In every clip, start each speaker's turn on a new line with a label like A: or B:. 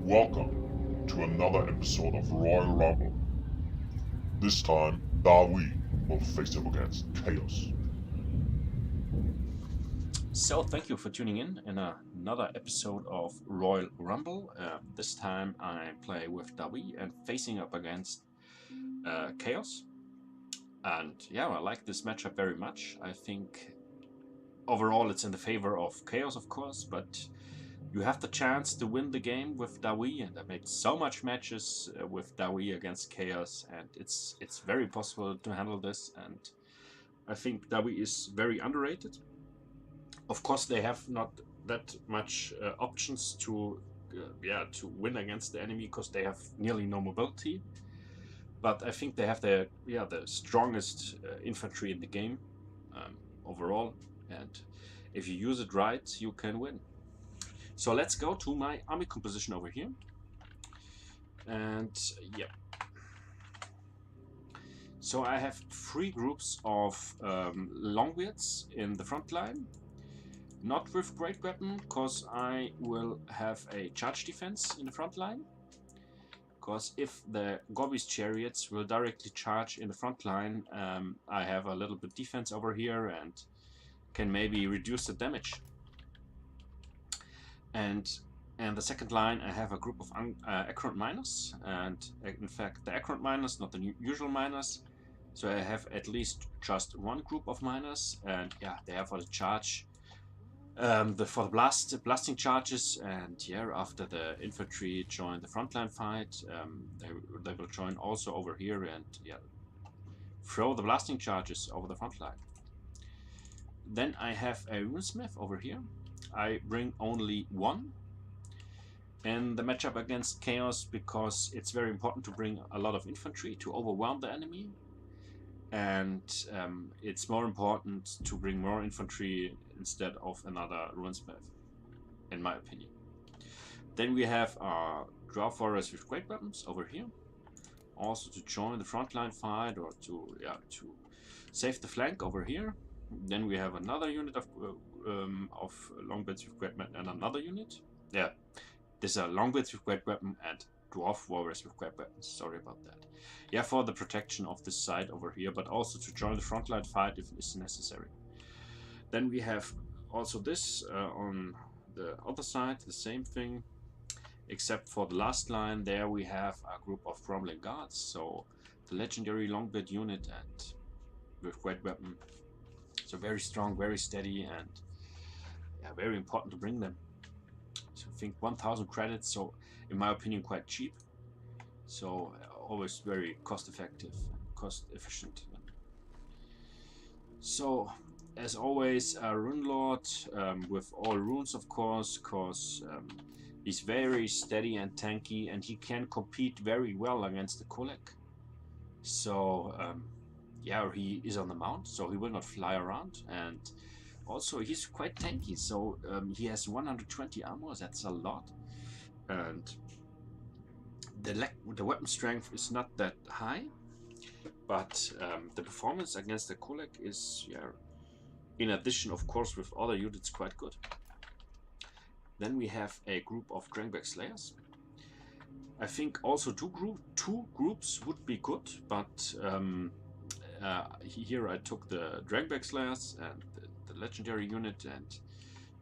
A: Welcome to another episode of Royal Rumble. This time, Dawi will face up against Chaos.
B: So thank you for tuning in another episode of Royal Rumble. This time I play with Dawi and facing up against Chaos. And yeah, I like this matchup very much. I think overall it's in the favor of Chaos, of course, but you have the chance to win the game with Dawi, and I made so much matches with Dawi against Chaos, and it's very possible to handle this. And I think Dawi is very underrated. Of course, they have not that much options to win against the enemy because they have nearly no mobility. But I think they have the strongest infantry in the game overall, and if you use it right, you can win. So let's go to my army composition over here, and yeah. So I have 3 groups of longbeards in the front line. Not with great weapon, because I will have a charge defense in the front line. Because if the Gobi's chariots will directly charge in the front line, I have a little bit defense over here and can maybe reduce the damage. And the second line, I have a group of accurate miners, and in fact the accurate miners, not the usual miners. So I have at least just one group of miners, and yeah, they have for the charge. For the blasting charges, and yeah, after the infantry join the frontline fight, they will join also over here and yeah, throw the blasting charges over the front line. Then I have a runesmith over here. I bring only one in the matchup against Chaos because it's very important to bring a lot of infantry to overwhelm the enemy, and it's more important to bring more infantry instead of another runesmith, in my opinion. Then we have our dwarf warriors with great weapons over here, also to join the frontline fight or to save the flank over here. Then we have another unit of longbeards with great weapon and another unit. Yeah, these are longbeards with great weapon and dwarf warriors with great weapons. Sorry about that. Yeah, for the protection of this side over here, but also to join the frontline fight if it's necessary. Then we have also this on the other side, the same thing, except for the last line. There we have a group of crumbling guards, so the legendary longbeard unit and with great weapon. So very strong, very steady, and yeah, very important to bring them. So I think 1000 credits, so in my opinion quite cheap. So always very cost effective, cost efficient. So as always, a rune lord with all runes, of course, because he's very steady and tanky, and he can compete very well against the Kolek. So yeah, he is on the mount, so he will not fly around, and also he's quite tanky. So he has 120 armor. That's a lot, and the weapon strength is not that high, but the performance against the Kolek is, yeah, in addition, of course, with other units, quite good. Then we have a group of Drangback Slayers. I think also two groups would be good, but here I took the Drangback Slayers and the legendary unit, and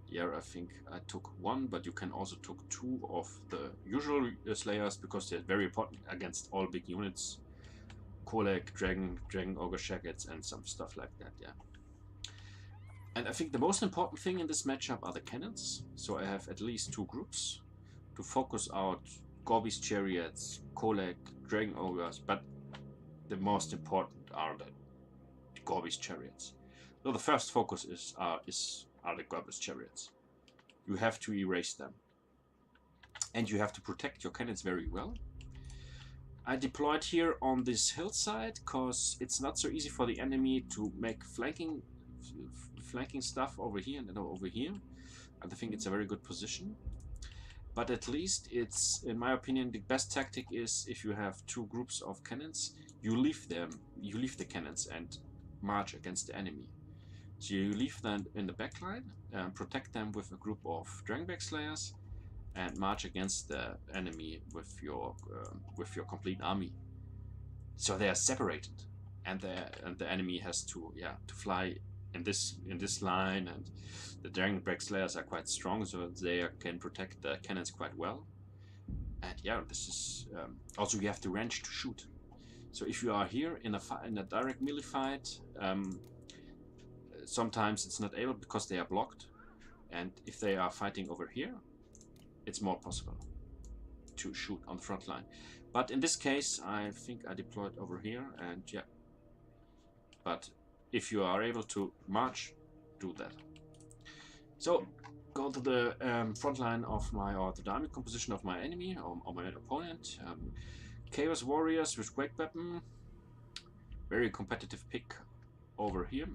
B: yeah, I think I took one, but you can also took 2 of the usual Slayers because they're very important against all big units. Kolek, Dragon Ogre Shaggets, and some stuff like that, yeah. And I think the most important thing in this matchup are the cannons. So I have at least 2 groups to focus out Gobi's chariots, Kolek, Dragon Ogres, but the most important are the Gobi's chariots. So the first focus are the Gobi's chariots. You have to erase them, and you have to protect your cannons very well. I deployed here on this hillside because it's not so easy for the enemy to make flanking stuff over here and over here. I think it's a very good position, but at least it's, in my opinion, the best tactic is if you have 2 groups of cannons, you leave the cannons and march against the enemy. So you leave them in the back line and protect them with a group of Drangback Slayers, and march against the enemy with your complete army. So they are separated, and the enemy has to fly in this line, and the Dragonbreak Slayers are quite strong, so they can protect the cannons quite well. And yeah, this is also you have the range to shoot. So if you are here in a direct melee fight, sometimes it's not able because they are blocked, and if they are fighting over here, it's more possible to shoot on the front line. But in this case, I think I deployed over here, and yeah. But if you are able to march, do that. So go to the front line of or the army composition of my enemy or my opponent. Chaos Warriors with Great Weapon, very competitive pick over here.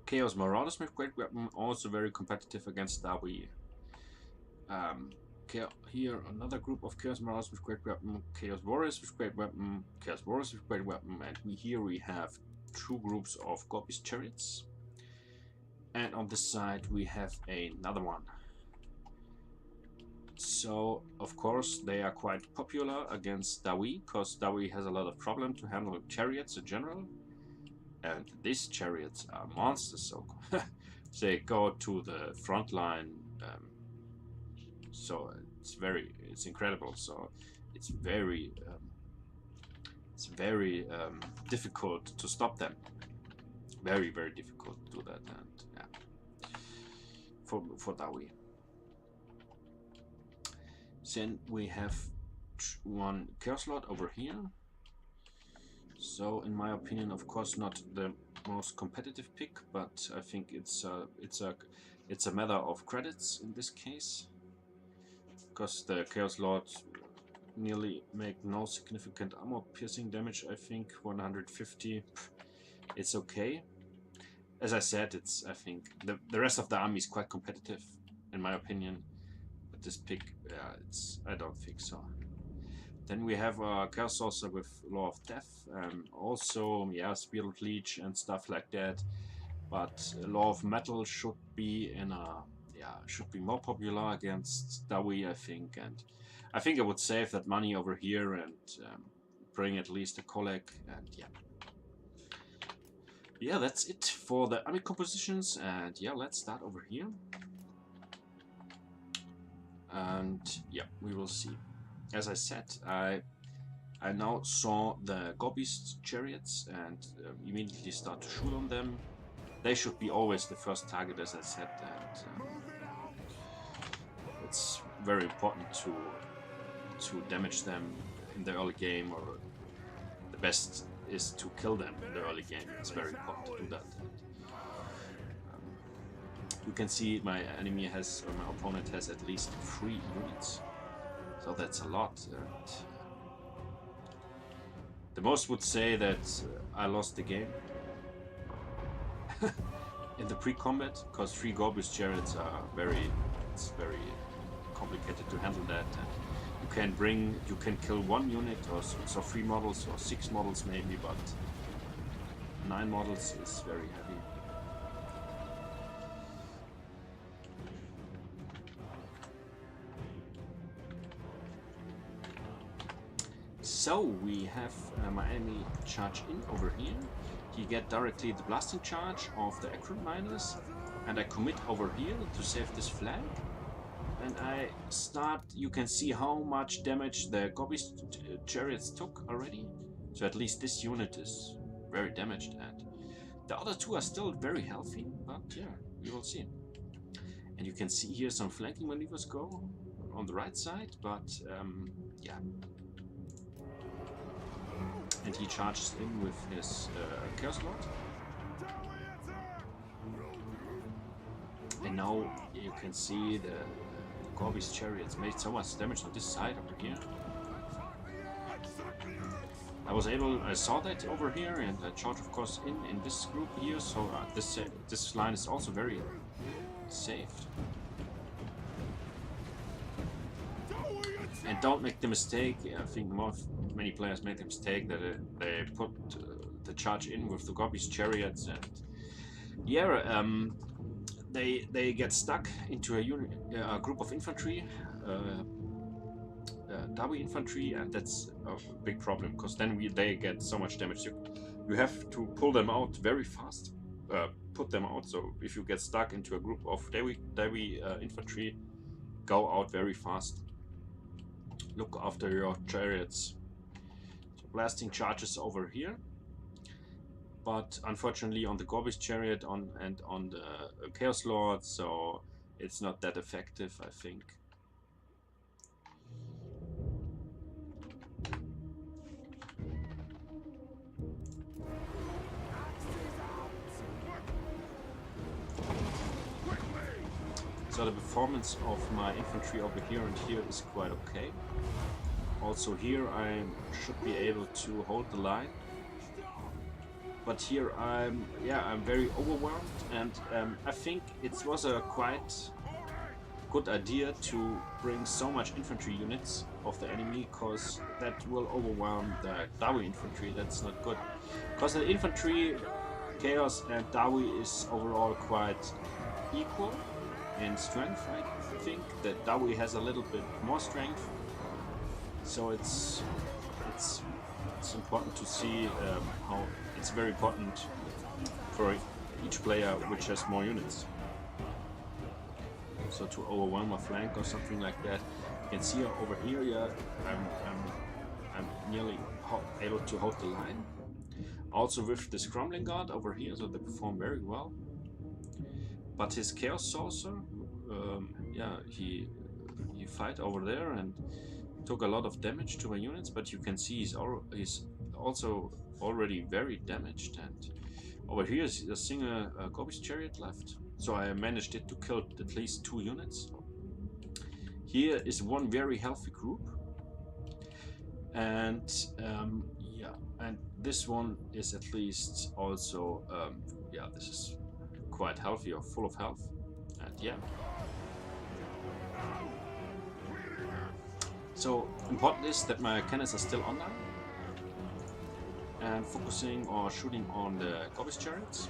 B: Chaos Marauders with Great Weapon, also very competitive against Dawi. Here another group of Chaos Marauders with Great Weapon, Chaos Warriors with Great Weapon, Chaos Warriors with Great Weapon, and here we have two groups of Gobi's Chariots. And on this side we have another one. So of course they are quite popular against Dawi, because Dawi has a lot of problem to handle chariots in general. And these chariots are monsters, so they go to the front line. So it's incredible. So it's very difficult to stop them. Very difficult to do that, and yeah, for Dawi. Then we have one Chaos Lord over here. So in my opinion, of course, not the most competitive pick, but I think it's a matter of credits in this case, because the Chaos Lord nearly make no significant armor piercing damage. I think 150. It's okay. As I said, I think the rest of the army is quite competitive, in my opinion. But this pick, I don't think so. Then we have a Chaos Sorcerer with Law of Death, also Spirit Leech and stuff like that. But Law of Metal should be should be more popular against Dawi, I think. And I think I would save that money over here and bring at least a Kolek, and yeah. Yeah, that's it for the army compositions, and yeah, let's start over here. And yeah, we will see. As I said, I now saw the Gobi's Chariots and immediately start to shoot on them. They should be always the first target, as I said, and it's very important to damage them in the early game, or the best is to kill them in the early game. It's very important to do that. And, you can see my enemy has, or my opponent has, at least 3 units, so that's a lot. And the most would say that I lost the game in the pre-combat, because 3 Gobi's Chariots are it's very complicated to handle that. And you can kill 1 unit, or so 3 models or 6 models maybe, but 9 models is very heavy. So we have my enemy charge in over here. He get directly the blasting charge of the Acron miners, and I commit over here to save this flag. And I start, you can see how much damage the Gobi's Chariots took already. So at least this unit is very damaged, and the other 2 are still very healthy, but yeah, we will see. And you can see here some flanking maneuvers go on the right side, but yeah. And he charges in with his Chaos Lord. And now you can see the Gobi's Chariots made so much damage on this side over here. I saw that over here, and I charged, of course, in this group here. So this line is also very saved. And don't make the mistake. I think many players make the mistake that they put the charge in with the Gobi's Chariots, and yeah, they get stuck into a group of infantry, Dawi infantry, and that's a big problem because then they get so much damage. You have to pull them out very fast, put them out. So if you get stuck into a group of Dawi infantry, go out very fast. Look after your chariots. So blasting charges over here, but unfortunately on the Gorbis chariot and on the Chaos Lord, so it's not that effective, I think. So the performance of my infantry over here and here is quite okay. Also here I should be able to hold the line. But here I'm very overwhelmed, and I think it was a quite good idea to bring so much infantry units of the enemy, because that will overwhelm the Dawi infantry. That's not good. Because the infantry, Chaos and Dawi is overall quite equal in strength. I think that Dawi has a little bit more strength, so it's important to see how it's very important for each player which has more units. So to overwhelm a flank or something like that, you can see over here, yeah, I'm nearly able to hold the line. Also with this Crumbling Guard over here, so they perform very well. But his Chaos Sorcerer, yeah, he fight over there and took a lot of damage to my units, but you can see he's also already very damaged, and over here is a single Gorbis chariot left, so I managed it to kill at least 2 units. Here is one very healthy group, and yeah, and this one is at least also yeah, this is quite healthy or full of health, and yeah. So important is that my cannons are still online and focusing or shooting on the Gorbis chariots.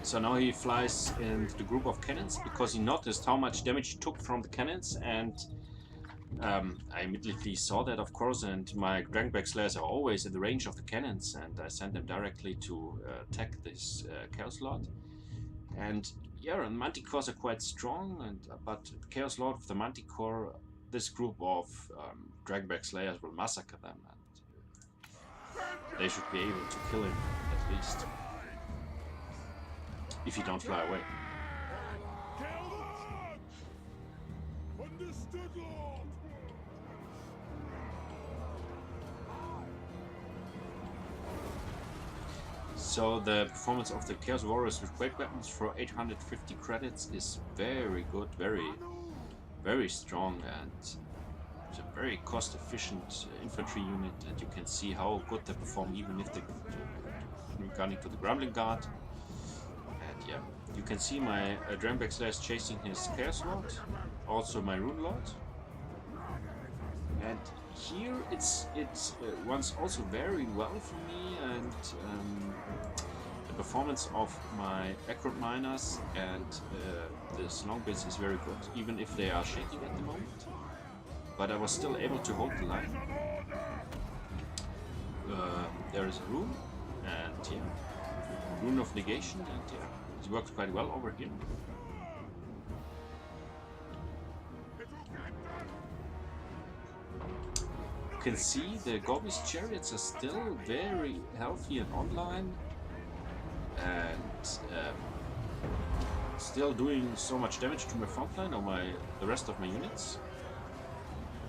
B: So now he flies into the group of cannons because he noticed how much damage he took from the cannons, and I immediately saw that, of course, and my Dragonback Slayers are always in the range of the cannons, and I sent them directly to attack this Chaos Lord. And yeah, and Manticores are quite strong, and but Chaos Lord with the Manticore, this group of Dragonback Slayers will massacre them, and they should be able to kill him at least, if you don't fly away. So the performance of the Chaos Warriors with great weapons for 850 credits is very good, very strong, and it's a very cost-efficient infantry unit, and you can see how good they perform even if they regarding to the Grumbling Guard. And yeah, you can see my Dragonback Slayer is chasing his Chaos Lord, also my Rune Lord. And here it runs also very well for me, and the performance of my Acrot Miners and this Longbase is very good, even if they are shaking at the moment. But I was still able to hold the line. There is a rune, and yeah, Rune of Negation, and yeah, it works quite well over here. You can see the Gorbis chariots are still very healthy and online, and still doing so much damage to my frontline or the rest of my units.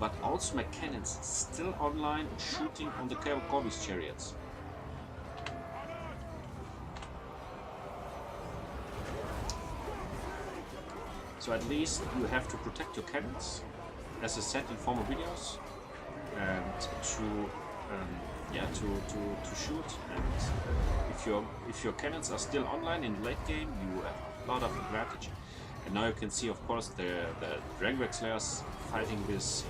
B: But also my cannons still online, shooting on the Gorbis chariots. So at least you have to protect your cannons, as I said in former videos, and to yeah, to shoot. And if your cannons are still online in the late game, you have a lot of advantage. And now you can see, of course, the Drangwag Slayers fighting with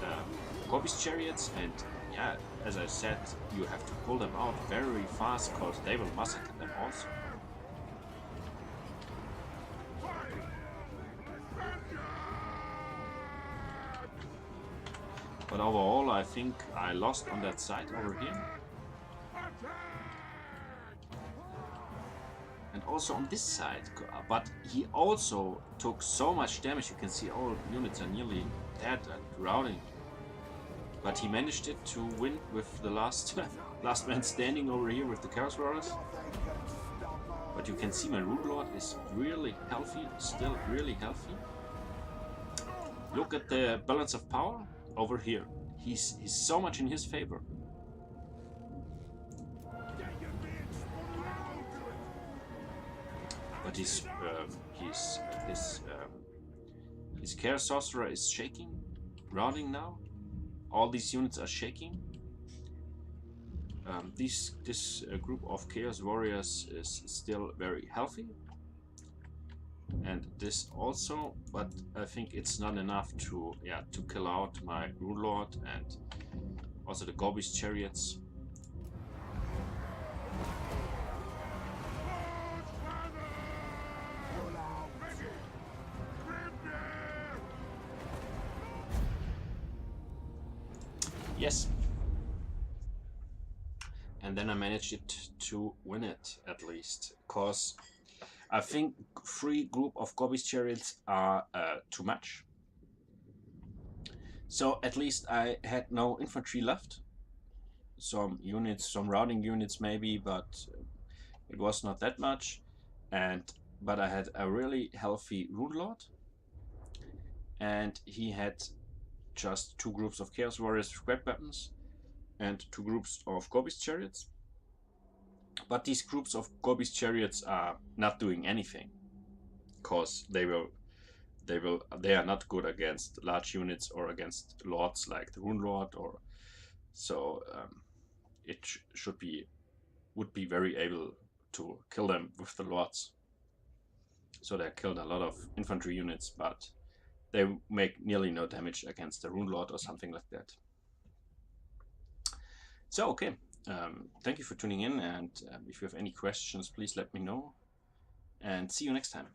B: Gobi's chariots, and yeah, as I said, you have to pull them out very fast because they will massacre them also. But overall, I think I lost on that side over here. And also on this side, but he also took so much damage. You can see all units are nearly dead and routing. But he managed it to win with the last last man standing over here with the Chaos Warriors. But you can see my Rune Lord is really healthy, still really healthy. Look at the balance of power over here. He's so much in his favor. But his Chaos Sorcerer is shaking, routing now. All these units are shaking. This group of Chaos Warriors is still very healthy, and this also, but I think it's not enough to kill out my Rune Lord and also the Gobi's chariots. Yes. And then I managed it to win it, at least, because I think 3 group of Gobi's chariots are too much. So at least I had no infantry left. Some units, some routing units maybe, but it was not that much. But I had a really healthy Rune Lord, and he had just 2 groups of Chaos Warriors with great weapons and 2 groups of Gobi's chariots. But these groups of Gobi's chariots are not doing anything, because they are not good against large units or against lords like the Rune Lord, or so it would be very able to kill them with the lords. So they killed a lot of infantry units, but they make nearly no damage against the Rune Lord or something like that. So okay, thank you for tuning in, and if you have any questions, please let me know, and see you next time.